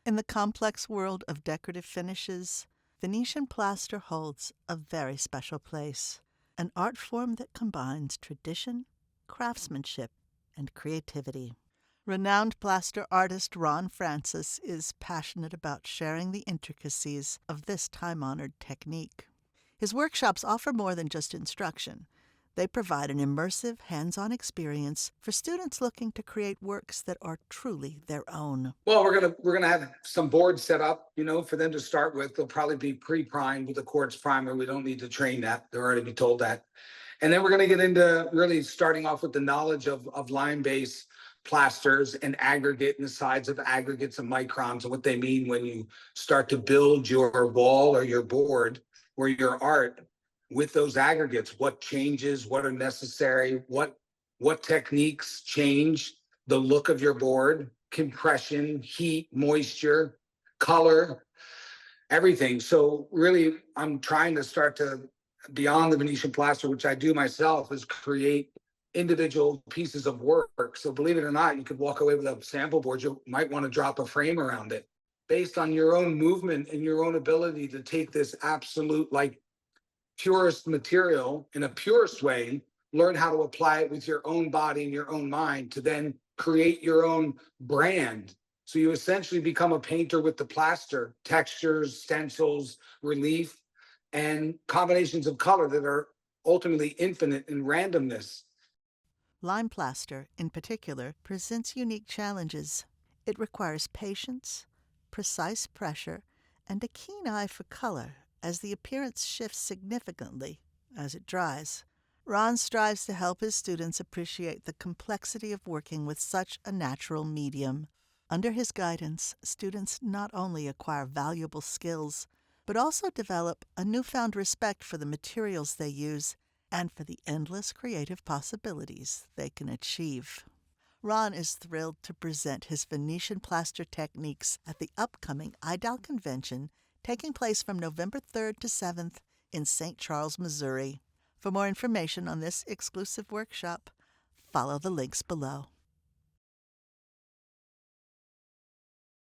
In the complex world of decorative finishes, Venetian plaster holds a very special place, an art form that combines tradition, craftsmanship, and creativity. Renowned plaster artist Ron Francis is passionate about sharing the intricacies of this time-honored technique. His workshops offer more than just instruction. They provide an immersive, hands-on experience for students looking to create works that are truly their own. Well, we're gonna have some boards set up, for them to start with. They'll probably be pre-primed with a quartz primer. We don't need to train that. They're already be told that. And then we're gonna get into really starting off with the knowledge of lime-based plasters and aggregate and the size of aggregates and microns and what they mean when you start to build your wall or your board or your art with those aggregates. What changes, what are necessary, what techniques change the look of your board, compression, heat, moisture, color, everything. So really, I'm trying to start to, beyond the Venetian plaster, which I do myself, is create individual pieces of work. So believe it or not, you could walk away with a sample board. You might want to drop a frame around it based on your own movement and your own ability to take this absolute, like, purest material in a purest way, learn how to apply it with your own body and your own mind to then create your own brand. So you essentially become a painter with the plaster, textures, stencils, relief, and combinations of color that are ultimately infinite in randomness. Lime plaster, in particular, presents unique challenges. It requires patience, precise pressure, and a keen eye for color, as the appearance shifts significantly as it dries. Ron strives to help his students appreciate the complexity of working with such a natural medium. Under his guidance, students not only acquire valuable skills, but also develop a newfound respect for the materials they use and for the endless creative possibilities they can achieve. Ron is thrilled to present his Venetian plaster techniques at the upcoming IDAL convention taking place from November 3rd to 7th in St. Charles, Missouri. For more information on this exclusive workshop, follow the links below.